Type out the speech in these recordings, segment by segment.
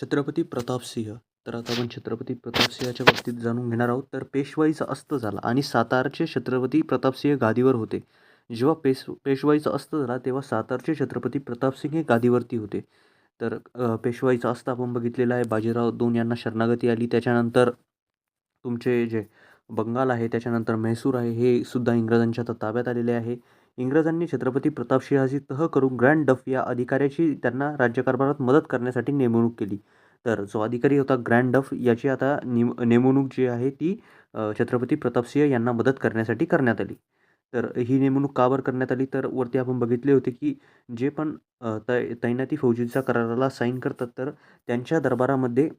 छत्रपती प्रतापसिंह. तर आता आपण छत्रपती प्रतापसिंहाच्या बाबतीत जाणून घेणार आहोत. तर पेशवाईचा अस्त झाला आणि सातारचे छत्रपती प्रतापसिंह गादीवर होते. जेव्हा पेशवाईचा अस्त झाला तेव्हा सातारचे छत्रपती प्रतापसिंह हे गादीवरती होते. तर पेशवाईचा अस्त आपण बघितलेला आहे. बाजीराव 2 यांना शरणागती आली. त्याच्यानंतर तुमचे जे बंगाल आहे, त्याच्यानंतर म्हैसूर आहे, हे सुद्धा इंग्रजांच्या आता ताब्यात आलेले आहे. इंग्रजांनी छत्रपती प्रतापसिंहाची तह करून ग्रँड डफ या अधिकाऱ्याची त्यांना राज्यकारभारात मदत करण्यासाठी नेमणूक केली. तर जो अधिकारी होता ग्रँड डफ याची आता नेमणूक जी आहे ती छत्रपती प्रतापसिंह यांना मदत करण्यासाठी करण्यात आली. तर ही नेमणूक का बरं करण्यात आली? तर वरती आपण बघितले होते की जे पण तैनाती फौजीच्या कराराला साईन करतात, तर त्यांच्या दरबारामध्ये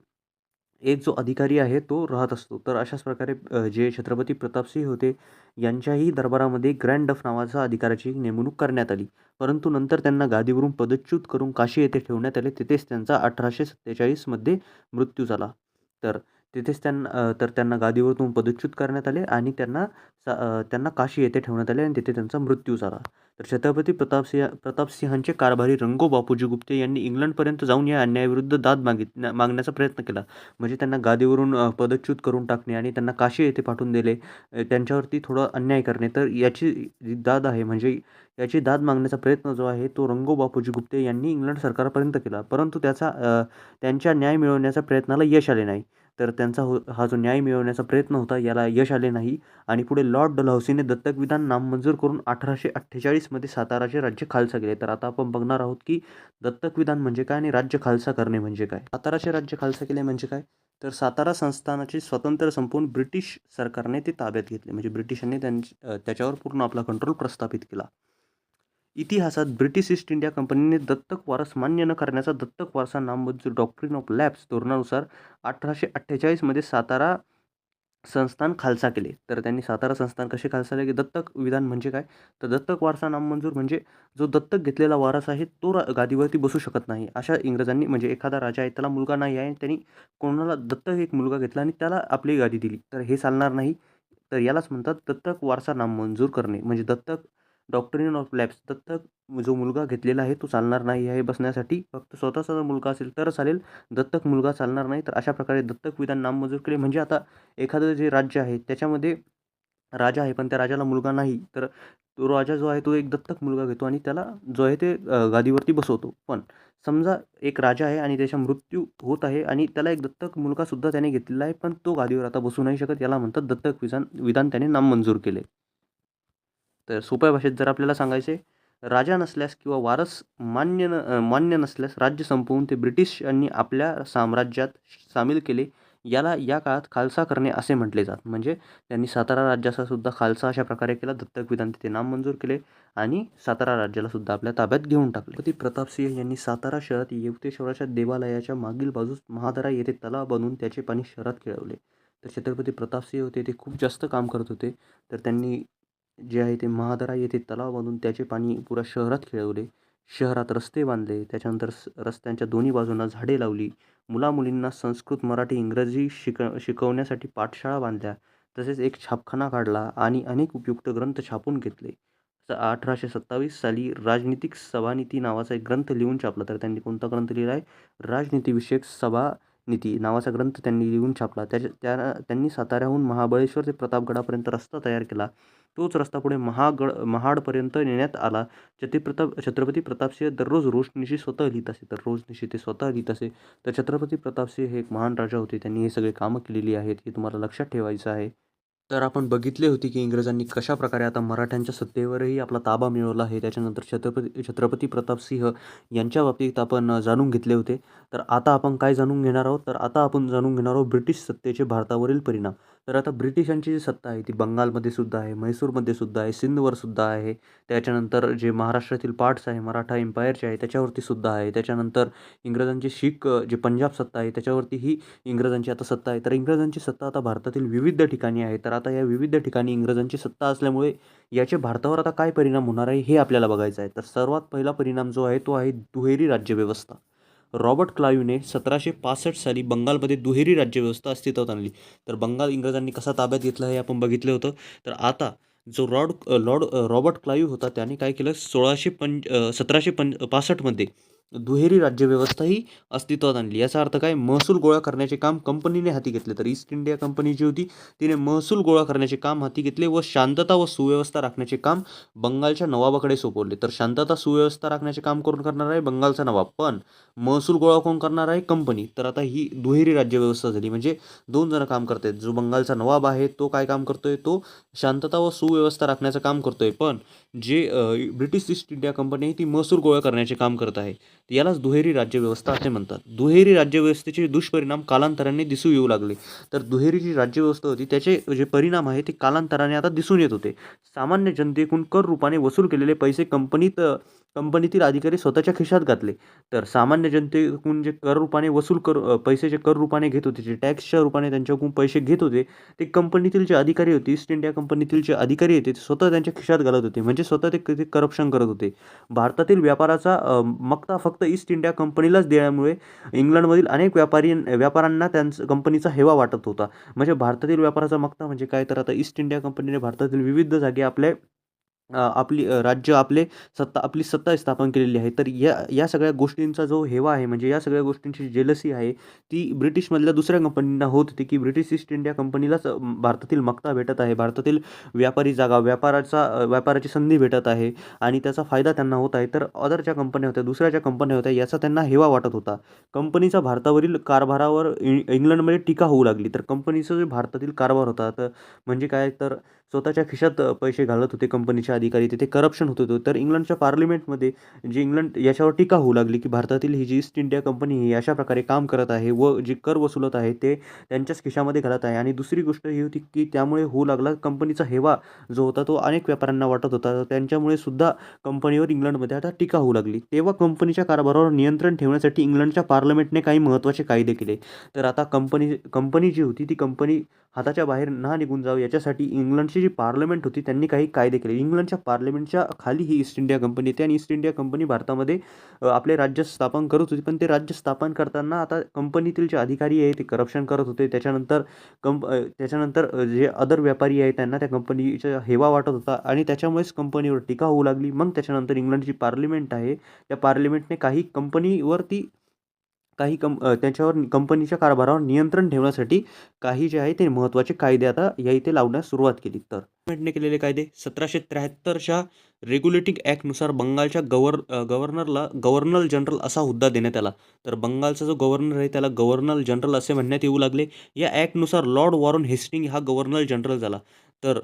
एक जो अधिकारी आहे तो राहत असतो. तर अशाच प्रकारे जे छत्रपती प्रतापसिंह होते यांच्याही दरबारामध्ये ग्रँड डफ नावाचा अधिकाऱ्याची नेमणूक करण्यात आली. परंतु नंतर त्यांना गादीवरून पदच्युत करून काशी येथे ठेवण्यात आले. तिथेच त्यांचा 1847 मध्ये मृत्यू झाला. तर तिथेच त्यांना गादीवरून पदच्युत करण्यात आले आणि त्यांना काशी येथे ठेवण्यात आले आणि तिथे त्यांचा मृत्यू झाला. तर छत्रपती प्रतापसिंहांचे कारभारी रंगो बापूजी गुप्ते यांनी इंग्लंडपर्यंत जाऊन या अन्यायाविरुद्ध दाद मागण्याचा प्रयत्न केला. म्हणजे त्यांना गादीवरून पदच्युत करून टाकणे आणि त्यांना काशी येथे पाठवून दिले. त्यांच्यावरती थोडं अन्याय करणे. तर याची जी दाद आहे, म्हणजे याची दाद मागण्याचा प्रयत्न जो आहे तो रंगो बापूजी गुप्ते यांनी इंग्लंड सरकारपर्यंत केला. परंतु त्यांच्या न्याय मिळवण्याच्या प्रयत्नाला यश आले नाही. तर हा जो न्याय मिळवण्याचा प्रयत्न होता याला यश आले नाही आणि पुढे लॉर्ड डलहौसीने दत्तक विधान नामंजूर करून 1848 मध्ये साताराचे राज्य खालसा केले. तर आता आपण बघणार आहोत की दत्तक विधान म्हणजे काय आणि राज्य खालसा करणे म्हणजे काय. साताराचे राज्य खालसा केले म्हणजे काय? तर सातारा संस्थानाचे स्वातंत्र्य संपवून ब्रिटिश सरकारने ते ताब्यात घेतले. म्हणजे ब्रिटिशांनी त्याच्यावर पूर्ण आपला कंट्रोल प्रस्थापित केला. इतिहासात ब्रिटिश ईस्ट इंडिया कंपनीने दत्तक वारस मान्य न करण्याचा दत्तक वारसा नामंजूर डॉक्ट्रिन ऑफ लॅप्स धोरणानुसार 1848 मध्ये सातारा संस्थान खालसा केले. तर त्यांनी सातारा संस्थान कसे खालसा केले? दत्तक विधान म्हणजे काय? तर दत्तक वारसा नामंजूर म्हणजे जो दत्तक घेतलेला वारस आहे तो गादीवरती बसू शकत नाही. अशा इंग्रजांनी, म्हणजे एखादा राजा आहे त्याला मुलगा नाही आहे, त्यांनी कोणाला दत्तक एक मुलगा घेतला आणि त्याला आपली गादी दिली, तर हे चालणार नाही. तर यालाच म्हणतात दत्तक वारसा नामंजूर करणे. म्हणजे दत्तक डॉक्ट्रिन ऑफ लॅप्स, दत्तक जो मुलगा घेतलेला आहे तो चालणार नाही आहे बसण्यासाठी. फक्त स्वतःचा जर मुलगा असेल तर चालेल, दत्तक मुलगा चालणार नाही. तर अशा प्रकारे दत्तक विधान नामंजूर केले. म्हणजे आता एखादं जे राज्य आहे त्याच्यामध्ये राजा आहे पण त्या राजाला मुलगा नाही, तर तो राजा जो आहे तो एक दत्तक मुलगा घेतो आणि त्याला जो आहे ते गादीवरती बसवतो. पण समजा एक राजा आहे आणि त्याचा मृत्यू होत आहे आणि त्याला एक दत्तक मुलगासुद्धा त्याने घेतलेला आहे, पण तो गादीवर आता बसू नाही शकत. याला म्हणतात दत्तक विधान त्याने नामंजूर केले. तर सोप्या भाषेत जर आपल्याला सांगायचे, राजा नसल्यास किंवा वारस मान्य नसल्यास राज्य संपवून ते ब्रिटिशांनी आपल्या साम्राज्यात सामील केले. याला या काळात खालसा करणे असे म्हटले जात. म्हणजे त्यांनी सातारा राज्याचा सुद्धा खालसा अशा प्रकारे केला. दत्तक विधान तिथे नामंजूर केले आणि सातारा राज्याला सुद्धा आपल्या ताब्यात घेऊन टाकले. छत्रपती प्रतापसिंह यांनी सातारा शहरात येवतेश्वराच्या देवालयाच्या मागील बाजूस महादरा येथे तलाव बांधून त्याचे पाणी शहरात खेळवले. तर छत्रपती प्रतापसिंह होते ते खूप जास्त काम करत होते. तर त्यांनी जे आहे ते महादरा येथे तलाव बांधून त्याचे पाणी पुऱ्या शहरात खेळवले. शहरात रस्ते बांधले. त्याच्यानंतर रस्त्यांच्या दोन्ही बाजूंना झाडे लावली. मुलामुलींना संस्कृत, मराठी, इंग्रजी शिकवण्यासाठी पाठशाळा बांधल्या. तसेच एक छापखाना काढला आणि अनेक उपयुक्त ग्रंथ छापून घेतले. 1827 साली राजनीतिक सभानीती नावाचा एक ग्रंथ लिहून छापला. तर त्यांनी कोणता ग्रंथ लिहिला आहे? राजनीतिविषयक सभानीती नावाचा ग्रंथ त्यांनी लिहून छापला. त्यांनी साताऱ्याहून महाबळेश्वर ते प्रतापगडापर्यंत रस्ता तयार केला. तोच रस्ता पुढे महाडपर्यंत नेण्यात आला. छत्रपती प्रतापसिंह दररोज रोजनिशी स्वतः लिहित असे. तर रोजनिशी ते स्वतः लिहित असे. तर छत्रपती प्रतापसिंह हे एक महान राजा होते. त्यांनी हे सगळे कामं केलेली आहेत, हे तुम्हाला लक्षात ठेवायचं आहे. तर आपण बघितले होते की इंग्रजांनी कशाप्रकारे आता मराठ्यांच्या सत्तेवरही आपला ताबा मिळवला आहे. त्याच्यानंतर छत्रपती प्रतापसिंह यांच्या बाबतीत आपण जाणून घेतले होते. तर आता आपण काय जाणून घेणार आहोत? तर आता आपण जाणून घेणार आहोत ब्रिटिश सत्तेचे भारतावरील परिणाम. तर आता ब्रिटिशांची जी सत्ता आहे ती बंगालमध्ये सुद्धा आहे, म्हैसूरमध्ये सुद्धा आहे, सिंधवर सुद्धा आहे. त्याच्यानंतर जे महाराष्ट्रातील पार्ट्स आहे, मराठा एम्पायरचे आहे त्याच्यावरती सुद्धा आहे. त्याच्यानंतर इंग्रजांची शीख जे पंजाब सत्ता आहे त्याच्यावरतीही इंग्रजांची आता सत्ता आहे. तर इंग्रजांची सत्ता आता भारतातील विविध ठिकाणी आहे. तर आता या विविध ठिकाणी इंग्रजांची सत्ता असल्यामुळे याचे भारतावर आता काय परिणाम होणार आहे हे आपल्याला बघायचं आहे. तर सर्वात पहिला परिणाम जो आहे तो आहे दुहेरी राज्यव्यवस्था. रॉबर्ट क्लाईव्हने 1765 साली बंगालमध्ये दुहेरी राज्यव्यवस्था अस्तित्वात आणली. तर बंगाल इंग्रजांनी कसा ताब्यात घेतला हे आपण बघितलं होतं. तर आता जो लॉर्ड रॉबर्ट क्लाईव्ह होता त्याने काय केलं, 1765 मध्ये दुहेरी राज्यव्यवस्था ही अस्तित्वात आणली. याचा अर्थ काय? महसूल गोळा करण्याचे काम कंपनीने हाती घेतले. तर ईस्ट इंडिया कंपनी जी होती तिने महसूल गोळा करण्याचे काम हाती घेतले व शांतता व सुव्यवस्था राखण्याचे काम बंगालच्या नवाबाकडे सोपवले. तर शांतता सुव्यवस्था राखण्याचे काम कोण करणार आहे? बंगालचा नवाब. पण महसूल गोळा कोण करणार आहे? कंपनी. तर आता ही दुहेरी राज्यव्यवस्था झाली. म्हणजे दोन जण काम करतायत. जो बंगालचा नवाब आहे तो काय काम करतोय? तो शांतता व सुव्यवस्था राखण्याचं काम करतोय. पण जे ब्रिटिश ईस्ट इंडिया कंपनी आहे ती महसूल गोळा करण्याचे काम करत आहे. यालाच दुहेरी राज्यव्यवस्था असे म्हणतात. दुहेरी राज्यव्यवस्थेचे दुष्परिणाम कालांतराने दिसू येऊ लागले. तर दुहेरी जी राज्यव्यवस्था होती त्याचे जे परिणाम आहे ते कालांतराने आता दिसून येत होते. सामान्य जनतेकडून कर रूपाने वसूल केलेले पैसे कंपनीतील अधिकारी स्वतःच्या खिशात घातले. तर सामान्य जनतेकडून जे कर रूपाने पैसे जे कर रूपाने घेत होते, जे टॅक्सच्या रूपाने त्यांच्याकडून पैसे घेत होते, ते कंपनीतील जे अधिकारी होते, ईस्ट इंडिया कंपनीतील जे अधिकारी होते ते स्वतः त्यांच्या खिशात घालत होते. म्हणजे स्वतः ते करप्शन करत होते. भारतातील व्यापाराचा मक्ता फक्त ईस्ट इंडिया कंपनीलाच दिल्यामुळे इंग्लंडमधील अनेक व्यापाऱ्यांना त्यांचा कंपनीचा हेवा वाटत होता. म्हणजे भारतातील व्यापाराचा मक्ता म्हणजे काय? तर आता ईस्ट इंडिया कंपनीने भारतातील विविध जागी आपली सत्ता स्थापन केलेली आहे. तर या या सगळ्या गोष्टींचा जो हेवा आहे, म्हणजे या सगळ्या गोष्टींची जेलसी आहे, ती ब्रिटिशमधल्या दुसऱ्या कंपनींना होत होती, की ब्रिटिश ईस्ट इंडिया कंपनीलाच भारतातील मक्ता भेटत आहे. भारतातील व्यापारी जागा, व्यापाराची संधी भेटत आहे आणि त्याचा फायदा त्यांना होत आहे. तर अदर ज्या कंपन्या होत्या, दुसऱ्या ज्या कंपन्या होत्या, याचा त्यांना हेवा वाटत होता. कंपनीचा भारतावरील कारभारावर इंग्लंडमध्ये टीका होऊ लागली. तर कंपनीचा जो भारतातील कारभार होता, तर म्हणजे काय? तर स्वतःच्या खिशात पैसे घालत होते कंपनीचे अधिकारी, तिथे करप्शन होत होतं. तर इंग्लंडच्या पार्लिमेंटमध्ये इंग्लंड याच्यावर टीका होऊ लागली, की भारतातील ही जी ईस्ट इंडिया कंपनी ही अशा प्रकारे काम करत आहे व जे कर वसूलत आहे ते त्यांच्याच खिशामध्ये घालत आहे. आणि दुसरी गोष्ट ही होती, की त्यामुळे होऊ लागला कंपनीचा हेवा जो होता तो अनेक व्यापाऱ्यांना वाटत होता. तर त्यांच्यामुळे सुद्धा कंपनीवर इंग्लंडमध्ये आता टीका होऊ लागली. तेव्हा कंपनीच्या कारभारावर नियंत्रण ठेवण्यासाठी इंग्लंडच्या पार्लमेंटने काही महत्त्वाचे कायदे केले. तर आता कंपनी जी होती ती कंपनी हाताच्या बाहेर ना निघून जावं याच्यासाठी इंग्लंडची जी पार्लमेंट होती त्यांनी काही कायदे केले. इंग्लंडच्या पार्लमेंटच्या खाली ही ईस्ट इंडिया कंपनी येते आणि ईस्ट इंडिया कंपनी भारतामध्ये आपले राज्य स्थापन करत होती. पण ते राज्य स्थापन करताना आता कंपनीतील जे अधिकारी आहे ते करप्शन करत होते. त्याच्यानंतर जे अदर व्यापारी आहेत त्यांना त्या कंपनीचा हेवा वाटत होता आणि त्याच्यामुळेच कंपनीवर टीका होऊ लागली. मग त्याच्यानंतर इंग्लंडची पार्लमेंट आहे, त्या पार्लमेंटने त्याच्यावर कंपनीच्या कारभारावर नियंत्रण ठेवण्यासाठी काही जे आहे ते महत्त्वाचे कायदे आता या इथे लावण्यास सुरुवात केली. तर गव्हर्नमेंटने केलेले कायदे 1773च्या रेग्युलेटिंग ॲक्टनुसार बंगालच्या गव्हर्नरला गव्हर्नर जनरल असा हुद्दा देण्यात आला. तर बंगालचा जो गव्हर्नर आहे त्याला गव्हर्नर जनरल असे म्हणण्यात येऊ लागले. या ॲक्टनुसार लॉर्ड वॉरन हेस्टिंग हा गव्हर्नर जनरल झाला. तर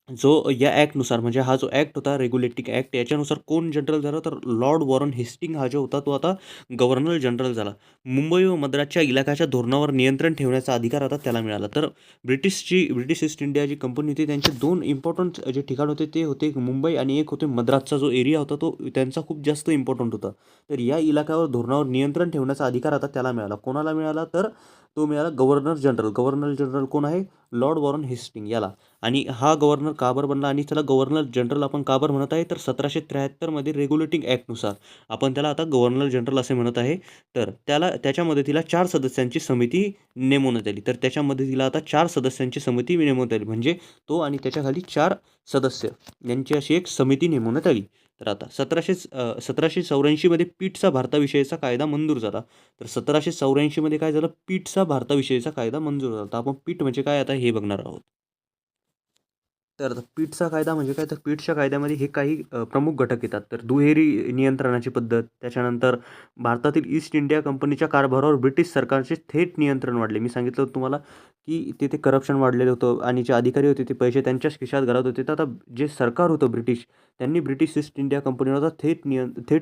जो या ॲक्टनुसार म्हणजे हा जो ॲक्ट होता रेग्युलेटिंग ॲक्ट याच्यानुसार कोण जनरल झाला? तर लॉर्ड वॉरन हेस्टिंग हा जो होता तो आता गव्हर्नर जनरल झाला. मुंबई व मद्रासच्या इलाख्याच्या धोरणावर नियंत्रण ठेवण्याचा अधिकार आता त्याला मिळाला. तर ब्रिटिश ईस्ट इंडिया जी कंपनी होती त्यांचे दोन इम्पॉर्टंट जे ठिकाण होते ते होते मुंबई आणि एक होते मद्रासचा जो एरिया होता तो त्यांचा खूप जास्त इम्पॉर्टंट होता. तर या इलाक्यावर धोरणावर नियंत्रण ठेवण्याचा अधिकार आता त्याला मिळाला. कोणाला मिळाला? तर तो मिळाला गव्हर्नर जनरल. गव्हर्नर जनरल कोण आहे? लॉर्ड वॉरन हेस्टिंग याला. आणि हा गव्हर्नर का बरं बनला आणि त्याला गव्हर्नर जनरल आपण का बरं म्हणत आहे? तर 1773मध्ये रेग्युलेटिंग ॲक्टनुसार आपण त्याला आता गव्हर्नर जनरल असे म्हणत आहे. तर त्याच्या मदतीला 4 सदस्यांची समिती नेमवण्यात आली. तर त्याच्या मदतीला आता 4 सदस्यांची समिती नेमवण्यात आली. म्हणजे तो आणि त्याच्याखाली 4 सदस्य यांची अशी एक समिती नेमवण्यात आली. तर आता 1784मध्ये पीठचा भारताविषयीचा कायदा मंजूर झाला. तर 1784मध्ये काय झालं? पीठचा भारताविषयीचा कायदा मंजूर झाला. तर आपण पीठ म्हणजे काय आता हे बघणार आहोत. तर आता पीठचा कायदा म्हणजे काय? तर पीठच्या कायद्यामध्ये हे काही प्रमुख घटक येतात. तर दुहेरी नियंत्रणाची पद्धत, त्याच्यानंतर भारतातील ईस्ट इंडिया कंपनीच्या कारभारावर ब्रिटिश सरकारचे थेट नियंत्रण वाढले. मी सांगितलं होतं तुम्हाला, की तिथे करप्शन वाढलेलं होतं आणि जे अधिकारी होते ते पैसे त्यांच्याच खिशात घालत होते. तर आता जे सरकार होतं त्यांनी ब्रिटिश ईस्ट इंडिया कंपनीवर आता थेट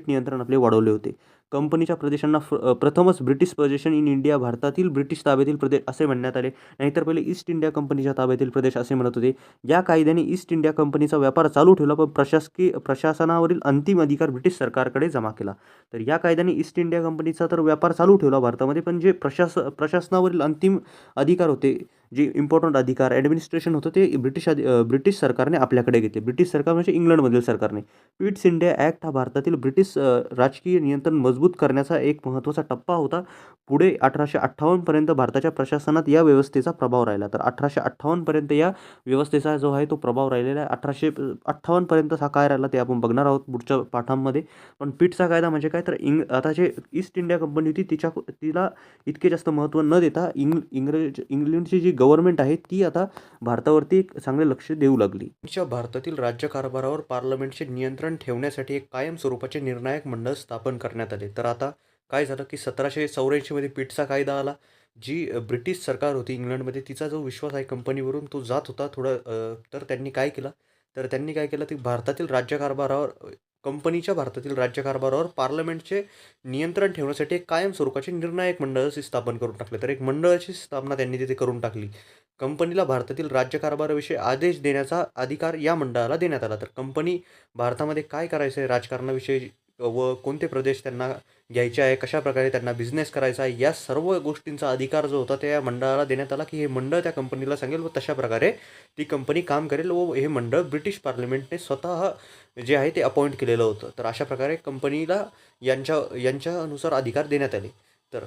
नियंत्रण आपले वाढवले होते. कंपनीच्या प्रदेशांना प्रथमच ब्रिटिश पोझेशन इन इंडिया भारतातील ब्रिटिश ताब्यातील प्रदेश असे म्हणण्यात आले. नाहीतर पहिले ईस्ट इंडिया कंपनीच्या ताब्यातील प्रदेश असे म्हणत होते. या कायद्याने ईस्ट इंडिया कंपनीचा व्यापार चालू ठेवला, पण प्रशासनावरील अंतिम अधिकार ब्रिटिश सरकारकडे जमा केला. तर या कायद्याने ईस्ट इंडिया कंपनीचा तर व्यापार चालू ठेवला भारतामध्ये, पण जे प्रशासनावरील अंतिम अधिकार होते, जे इम्पॉर्टंट अधिकार ॲडमिनिस्ट्रेशन होतं ते ब्रिटिश सरकारने आपल्याकडे घेतले. ब्रिटिश सरकार म्हणजे इंग्लंडमधील सरकारने. पिट्स इंडिया ॲक्ट हा भारतातील राजकीय नियंत्रण मजबूत करण्याचा एक महत्त्वाचा टप्पा होता. पुढे 1858 पर्यंत भारताच्या प्रशासनात या व्यवस्थेचा प्रभाव राहिला. तर 1858 पर्यंत या व्यवस्थेचा जो आहे तो प्रभाव राहिलेला आहे. 1858 पर्यंत हा काय राहिला ते आपण बघणार आहोत पुढच्या पाठांमध्ये. पण पिटचा कायदा म्हणजे काय, तर आता जे ईस्ट इंडिया कंपनी होती तिला इतके जास्त महत्त्व न देता इंग्लंडची जी गव्हर्नमेंट आहे ती आता भारतावरती एक चांगले लक्ष देऊ लागली. भारतातील राज्यकारभारावर पार्लमेंटचे नियंत्रण ठेवण्यासाठी एक कायम स्वरूपाचे निर्णायक मंडळ स्थापन करण्यात आले. तर आता काय झालं की 1784 मध्ये पिटचा कायदा आला. जी ब्रिटिश सरकार होती इंग्लंडमध्ये तिचा जो विश्वास आहे कंपनीवरून तो जात होता थोडं. तर त्यांनी काय केलं, की भारतातील राज्यकारभारावर पार्लमेंटचे नियंत्रण ठेवण्यासाठी एक कायम स्वरूपाचे निर्णायक मंडळ स्थापन करून टाकले. तर एक मंडळाची स्थापना त्यांनी तिथे करून टाकली. कंपनीला भारतातील राज्यकारभाराविषयी आदेश देण्याचा अधिकार या मंडळाला देण्यात आला. तर कंपनी भारतामध्ये काय करायचं आहे राजकारणाविषयी व कोणते प्रदेश त्यांना घ्यायचे आहे, कशाप्रकारे त्यांना बिझनेस करायचा आहे, या सर्व गोष्टींचा अधिकार जो होता त्या या मंडळाला देण्यात आला, की हे मंडळ त्या कंपनीला सांगेल व तशा प्रकारे ती कंपनी काम करेल व हे मंडळ ब्रिटिश पार्लमेंटने स्वतः जे आहे ते अपॉइंट केलेलं होतं. तर अशा प्रकारे कंपनीला यांच्यानुसार अधिकार देण्यात आले. तर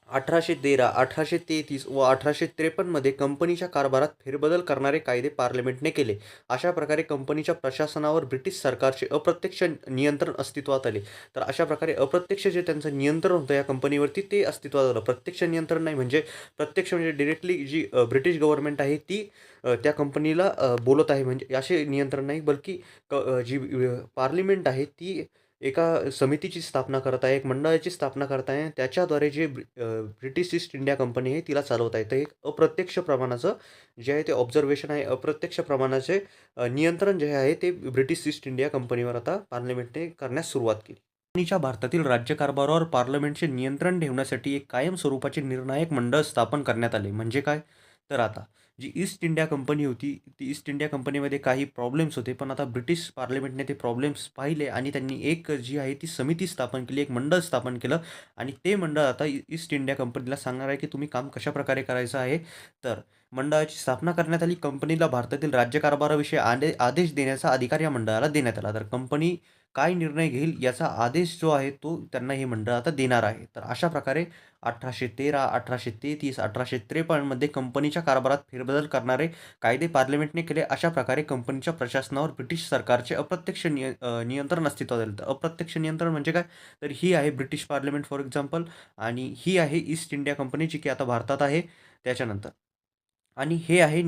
1813, 1833 व 1853 कंपनीच्या कारभारात फेरबदल करणारे कायदे पार्लमेंटने केले. अशा प्रकारे कंपनीच्या प्रशासनावर ब्रिटिश सरकारचे अप्रत्यक्ष नियंत्रण अस्तित्वात आले. तर अशा प्रकारे अप्रत्यक्ष जे त्यांचं नियंत्रण होतं या कंपनीवरती ते अस्तित्वात आलं. प्रत्यक्ष नियंत्रण नाही, म्हणजे प्रत्यक्ष म्हणजे डिरेक्टली जी ब्रिटिश गव्हर्नमेंट आहे ती त्या कंपनीला बोलत आहे, म्हणजे असे नियंत्रण नाही, बल्कि जी पार्लिमेंट आहे ती एका समितीची स्थापना करत आहे, एक मंडळाची स्थापना करत आहे. त्याच्याद्वारे जे ब्रिटिश ईस्ट इंडिया कंपनी आहे तिला चालवत आहे. तर एक अप्रत्यक्ष प्रमाणाचं जे आहे ते ऑब्झर्वेशन आहे, अप्रत्यक्ष प्रमाणाचे नियंत्रण जे आहे ते ब्रिटिश ईस्ट इंडिया कंपनीवर आता पार्लमेंटने करण्यास सुरुवात केली. कंपनीच्या भारतातील राज्यकारभारावर पार्लमेंटचे नियंत्रण ठेवण्यासाठी एक कायम स्वरूपाचे निर्णायक मंडळ स्थापन करण्यात आले. म्हणजे काय, तर आता जी ईस्ट इंडिया कंपनी होती ती ईस्ट इंडिया कंपनीमध्ये काही प्रॉब्लेम्स होते, पण आता ब्रिटिश पार्लमेंटने ते प्रॉब्लेम्स पाहिले आणि त्यांनी एक जी आहे ती समिती स्थापन केली, एक मंडळ स्थापन केलं आणि ते मंडळ आता ईस्ट इंडिया कंपनीला सांगणार आहे की तुम्ही काम कशाप्रकारे करायचं आहे. तर मंडळाची स्थापना करण्यात आली. कंपनीला भारतातील राज्यकारभाराविषयी आदेश देण्याचा अधिकार या मंडळाला देण्यात आला. तर कंपनी काय निर्णय घेईल याचा आदेश जो आहे तो त्यांना हे मंडळ आता देणार आहे. तर अशा प्रकारे 1813, 1833, 1853 कंपनीच्या कारभारात फेरबदल करणारे कायदे पार्लमेंटने केले. अशा प्रकारे कंपनीच्या प्रशासनावर ब्रिटिश सरकारचे अप्रत्यक्ष नियंत्रण अस्तित्वात आले. तर अप्रत्यक्ष नियंत्रण म्हणजे काय, तर ही आहे ब्रिटिश पार्लमेंट फॉर एक्झाम्पल, आणि ही आहे ईस्ट इंडिया कंपनी जी की आता भारतात आहे त्याच्यानंतर. आणि हे आहे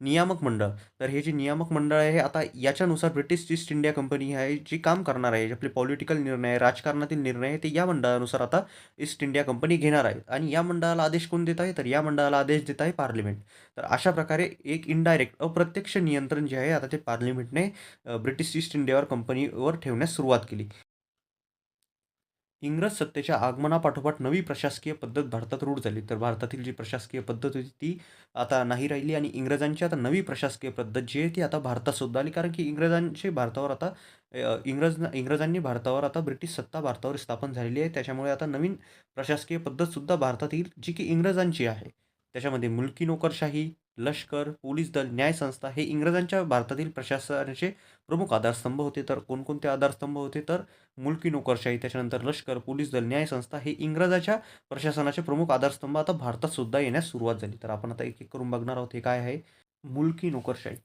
नियामक मंडळ. तर हे जे नियामक मंडळ आहे आता याच्यानुसार ब्रिटिश ईस्ट इंडिया कंपनी आहे जी काम करणार आहे, जे आपले पॉलिटिकल निर्णय, राजकारणातील निर्णय आहे, ते या मंडळानुसार आता ईस्ट इंडिया कंपनी घेणार आहे. आणि या मंडळाला आदेश कोण देत आहे, तर या मंडळाला आदेश देत आहे पार्लिमेंट. तर अशा प्रकारे एक इनडायरेक्ट अप्रत्यक्ष नियंत्रण जे आहे आता ते पार्लिमेंटने ब्रिटिश ईस्ट इंडियावर कंपनीवर ठेवण्यास सुरुवात केली. इंग्रज सत्तेच्या आगमनापाठोपाठ नवी प्रशासकीय पद्धत भारतात रूढ झाली. तर भारतातील जी प्रशासकीय पद्धत होती ती आता नाही राहिली आणि इंग्रजांची आता नवी प्रशासकीय पद्धत जी आहे ती आता भारतात सुद्धा आली. कारण की इंग्रजांनी भारतावर आता ब्रिटिश सत्ता भारतावर स्थापन झालेली आहे. त्याच्यामुळे आता नवीन प्रशासकीय पद्धतसुद्धा भारतात येईल जी की इंग्रजांची आहे. त्याच्यामध्ये मुलकी नोकरशाही, लष्कर, पोलीस दल, न्यायसंस्था हे इंग्रजांच्या भारतातील प्रशासनाचे प्रमुख आधारस्तंभ होते. तर कोणकोणते आधारस्तंभ होते, तर मुलकी नोकरशाही, त्याच्यानंतर लष्कर, पोलीस दल, न्यायसंस्था हे इंग्रजाच्या प्रशासनाचे प्रमुख आधारस्तंभ आता भारतात सुद्धा येण्यास सुरुवात झाली. तर आपण आता एक एक करून बघणार आहोत. हे काय आहे, मुलकी नोकरशाही.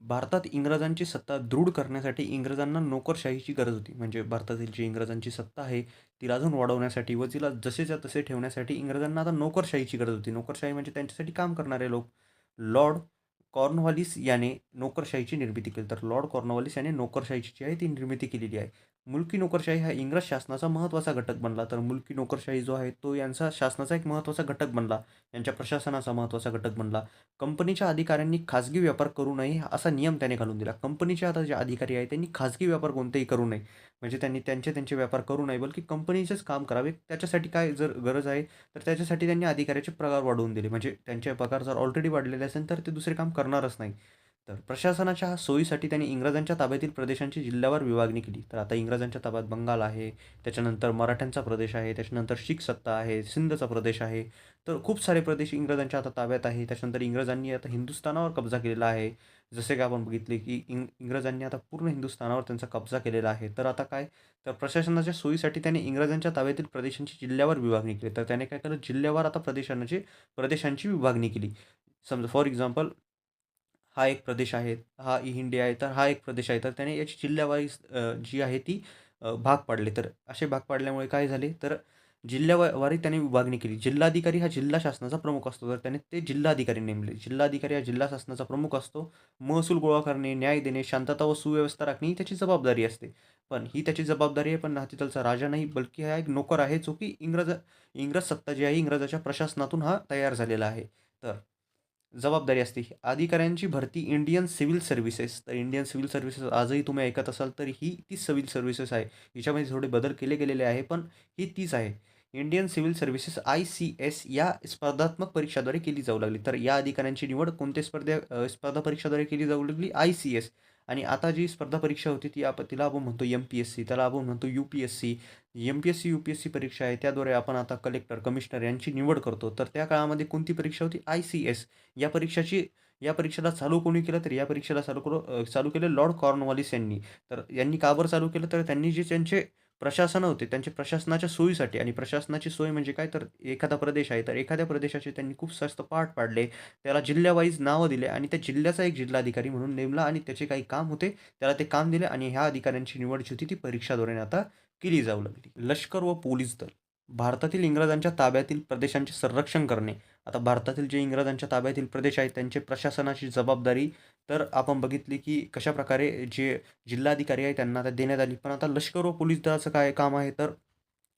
भारतात इंग्रजांची सत्ता दृढ करण्यासाठी इंग्रजांना नोकरशाहीची गरज होती. म्हणजे भारतातील जी इंग्रजांची सत्ता आहे तिला अजून वाढवण्यासाठी व तिला जसेच्या तसे ठेवण्यासाठी इंग्रजांना आता नोकरशाहीची गरज होती. नोकरशाही म्हणजे त्यांच्यासाठी काम करणारे लोक. लॉर्ड कॉर्नवॉलिस याने नोकरशाहीची निर्मिती केली. तर लॉर्ड कॉर्नवॉलिस याने नोकरशाहीची जी आहे ती निर्मिती केलेली आहे. मुलकी नोकरशाही हा इंग्रज शासनाचा महत्त्वाचा घटक बनला. तर मुलकी नोकरशाही जो आहे तो यांचा शासनाचा एक महत्त्वाचा घटक बनला, यांच्या प्रशासनाचा महत्त्वाचा घटक बनला. कंपनीच्या अधिकाऱ्यांनी खाजगी व्यापार करू नये असा नियम त्याने घालून दिला. कंपनीचे आता जे अधिकारी आहेत त्यांनी खाजगी व्यापार कोणतेही करू नये, म्हणजे त्यांनी त्यांचे व्यापार करू नये, बल्कि कंपनीचेच काम करावे. त्याच्यासाठी काय जर गरज आहे तर त्याच्यासाठी त्यांनी अधिकाऱ्याचे पगार वाढवून दिले. म्हणजे त्यांचे पगार जर ऑलरेडी वाढलेले असेल तर ते दुसरे काम करणारच नाही. तर प्रशासनाच्या सोयीसाठी त्यांनी इंग्रजांच्या ताब्यातील प्रदेशांची जिल्ह्यावर विभागणी केली. तर आता इंग्रजांच्या ताब्यात बंगाल आहे, त्याच्यानंतर मराठ्यांचा प्रदेश आहे, त्याच्यानंतर शीख सत्ता आहे, सिंधचा प्रदेश आहे. तर खूप सारे प्रदेश इंग्रजांच्या आता ताब्यात आहे. त्याच्यानंतर इंग्रजांनी आता हिंदुस्थानावर कब्जा केलेला आहे. जसे की आपण बघितले की इंग्रजांनी आता पूर्ण हिंदुस्थानावर त्यांचा कब्जा केलेला आहे. तर आता काय, तर प्रशासनाच्या सोयीसाठी त्याने इंग्रजांच्या ताब्यातील प्रदेशांची जिल्ह्यावर विभागणी केली. तर त्याने काय केलं, जिल्ह्यावर आता प्रदेशांची विभागणी केली. समजा फॉर एक्झाम्पल, हा एक प्रदेश आहे, हा इंडिया आहे, तर हा एक प्रदेश आहे. तर त्याने याची जिल्हा जी आहे ती भाग पाडले. तर असे भाग पाडल्यामुळे काय झाले, तर वारी त्याने विभागणी केली. जिल्हाधिकारी हा जिल्हा शासनाचा प्रमुख असतो. तर त्याने ते जिल्हाधिकारी नेमले. जिल्हाधिकारी हा जिल्हा शासनाचा प्रमुख असतो. महसूल गोळा करणे, न्याय देणे, शांतता व सुव्यवस्था राखणे ही त्याची जबाबदारी असते. पण ही त्याची जबाबदारी आहे, पण हा तिथलचा राजा नाही, बल्कि हा एक नोकर आहे, जो की इंग्रज सत्ता जी आहे, इंग्रजाच्या प्रशासनातून हा तयार झालेला आहे. तर जबाबदारी असते. अधिकाऱ्यांची भरती इंडियन सिव्हिल सर्व्हिसेस. तर इंडियन सिव्हिल सर्व्हिसेस आजही तुम्ही ऐकत असाल, तर ही तीच सिव्हिल सर्व्हिसेस आहे. हिच्यामध्ये थोडे बदल केले गेलेले आहे, पण ही तीच आहे. इंडियन सिव्हिल सर्व्हिसेस ICS या स्पर्धात्मक परीक्षाद्वारे केली जाऊ लागली. तर या अधिकाऱ्यांची निवड कोणत्या स्पर्धा परीक्षाद्वारे केली जाऊ लागली? ICS. आणि आता जी स्पर्धा परीक्षा होती तिला आपण म्हणतो MPSC, त्याला आपण म्हणतो UPSC. MPSC, UPSC परीक्षा आहे, त्याद्वारे आपण आता कलेक्टर, कमिशनर यांची निवड करतो. तर त्या काळामध्ये कोणती परीक्षा होती? ICS. या परीक्षाची या परीक्षेला चालू कोणी केलं, तर या परीक्षेला चालू केलं लॉर्ड कॉर्नवॉलिस यांनी. तर यांनी का बरं चालू केलं, तर त्यांनी जे त्यांचे प्रशासन होते, त्यांच्या प्रशासनाच्या सोयीसाठी, आणि प्रशासनाची सोय म्हणजे काय, तर एखादा प्रदेश आहे, तर एखाद्या प्रदेशाचे त्यांनी खूप जास्त पार्ट पाडले. त्याला जिल्ह्यावाईज नावं दिले आणि त्या जिल्ह्याचा एक जिल्हाधिकारी म्हणून नेमला आणि त्याचे काही काम होते, त्याला ते काम दिले आणि ह्या अधिकाऱ्यांची निवड जी होती ती परीक्षाद्वारे आता केली जाऊ लागली. लष्कर व पोलीस दल. भारतातील इंग्रजांच्या ताब्यातील प्रदेशांचे संरक्षण करणे. आता भारतातील जे इंग्रजांच्या ताब्यातील प्रदेश आहेत त्यांचे प्रशासनाची जबाबदारी तर आपण बघितली की कशाप्रकारे जे जिल्हाधिकारी आहे त्यांना आता देण्यात आली. पण आता लष्कर व पोलीस दलाचं काय काम आहे, तर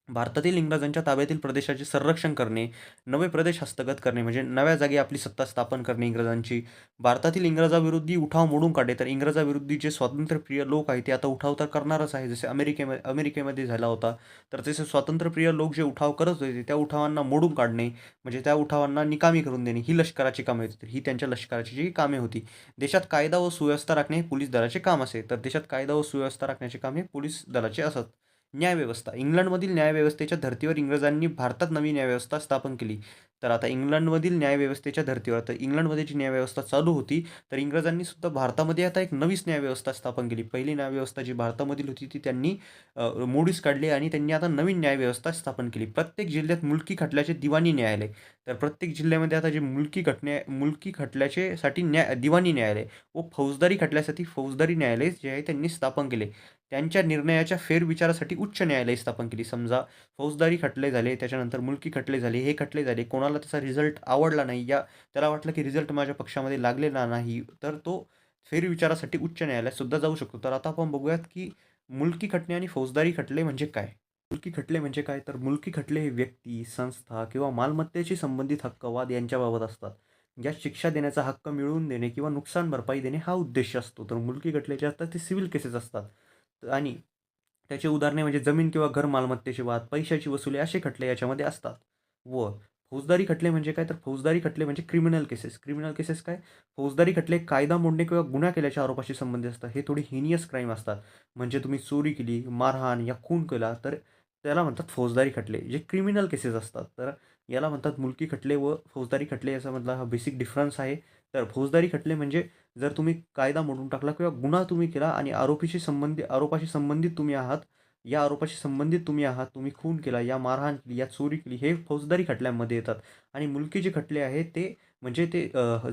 भारतातील इंग्रजांच्या ताब्यातील प्रदेशाचे संरक्षण करणे, नवे प्रदेश हस्तगत करणे म्हणजे नव्या जागी आपली सत्ता स्थापन करणे इंग्रजांची. भारतातील इंग्रजाविरुद्धी उठाव मोडून काढणे. तर इंग्रजाविरुद्धी जे स्वातंत्र्यप्रिय लोक आहेत ते आता उठाव तर करणारच आहे. जसे अमेरिकेमध्ये झाला होता. तर तसे स्वातंत्र्यप्रिय लोक जे उठाव करत होते त्या उठावांना मोडून काढणे, म्हणजे त्या उठावांना निकामी करून देणे, ही लष्कराची कामे होती. तर ही त्यांच्या लष्कराची जी कामे होती. देशात कायदा व सुव्यवस्था राखणे हे पोलीस दलाचे काम असे. तर देशात कायदा व सुव्यवस्था राखण्याचे काम हे पोलीस दलाचे असत. न्यायव्यवस्था. इंग्लंडमधील न्यायव्यवस्थेच्या धर्तीवर इंग्रजांनी भारतात नवी न्यायव्यवस्था स्थापन केली. तर आता इंग्लंडमधील न्यायव्यवस्थेच्या धर्तीवर, तर इंग्लंडमध्ये जी न्यायव्यवस्था चालू होती, तर इंग्रजांनी सुद्धा भारतामध्ये आता एक नवीच न्यायव्यवस्था स्थापन केली. पहिली न्यायव्यवस्था जी भारतामधील होती ती त्यांनी मोडीस काढली आणि त्यांनी आता नवीन न्यायव्यवस्था स्थापन केली. प्रत्येक जिल्ह्यात मुलकी खटल्याचे दिवाणी न्यायालय. तर प्रत्येक जिल्ह्यामध्ये आता जे मुलकी खटल्याचे साठी दिवाणी न्यायालय व फौजदारी खटल्यासाठी फौजदारी न्यायालय जे आहे त्यांनी स्थापन केले. त्यांच्या निर्णयाच्या फेरविचारासाठी उच्च न्यायालय स्थापन केली. समजा फौजदारी खटले झाले, त्याच्यानंतर मुलकी खटले झाले, हे खटले झाले. कोणाला त्याचा रिझल्ट आवडला नाही, या त्याला वाटलं की रिझल्ट माझ्या पक्षामध्ये लागलेला नाही, तर तो फेरविचारासाठी उच्च न्यायालयात सुद्धा जाऊ शकतो. तर आता आपण बघूयात की मुलकी खटले आणि फौजदारी खटले म्हणजे काय? मुलकी खटले म्हणजे काय? तर मुलकी खटले हे व्यक्ती, संस्था किंवा मालमत्तेशी संबंधित हक्क वाद यांच्याबाबत असतात. ज्यात शिक्षा देण्याचा हक्क मिळवून देणे किंवा नुकसान भरपाई देणे हा उद्देश असतो. तर मुलकी खटले जे असतात ते सिव्हिल केसेस असतात. आणि त्याची उदाहरणे म्हणजे जमीन किंवा घर मालमत्तेचे वाद, पैशाची वसुली असे खटले याच्यामध्ये असतात. व फौजदारी खटले म्हणजे काय? तर फौजदारी खटले म्हणजे क्रिमिनल केसेस. क्रिमिनल केसेस काय? फौजदारी खटले कायदा मोडणे किंवा गुन्हा केल्याच्या आरोपाशी संबंधित असतात. हे थोडी हिनियस क्राईम असतात. म्हणजे तुम्ही चोरी केली, मारहाण या खून केला, तर त्याला म्हणतात फौजदारी खटले, जे क्रिमिनल केसेस असतात. तर याला म्हणतात मुलकी खटले व फौजदारी खटले, याच्यामधला हा बेसिक डिफरन्स आहे. तर फौजदारी खटले म्हणजे जर तुम्ही कायदा मोडून टाकला किंवा गुन्हा तुम्ही केला आणि आरोपाशी संबंधित तुम्ही आहात, या आरोपाशी संबंधित तुम्ही आहात, तुम्ही खून केला, या मारहाण केली, या चोरी केली, हे फौजदारी खटल्यांमध्ये येतात. आणि मुलकी जे खटले आहेत ते म्हणजे ते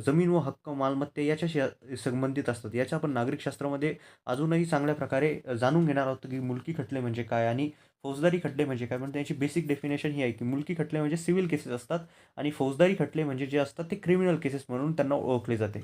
जमीन व हक्क मालमत्ते याच्याशी संबंधित असतात. याच्या आपण नागरिकशास्त्रामध्ये अजूनही चांगल्या प्रकारे जाणून घेणार आहोत की मुलकी खटले म्हणजे काय आणि फौजदारी खटले म्हणजे काय. पण त्याची बेसिक डेफिनेशन ही आहे की मुलकी खटले म्हणजे सिव्हिल केसेस असतात आणि फौजदारी खटले म्हणजे जे असतात ते क्रिमिनल केसेस म्हणून त्यांना ओळखले जाते.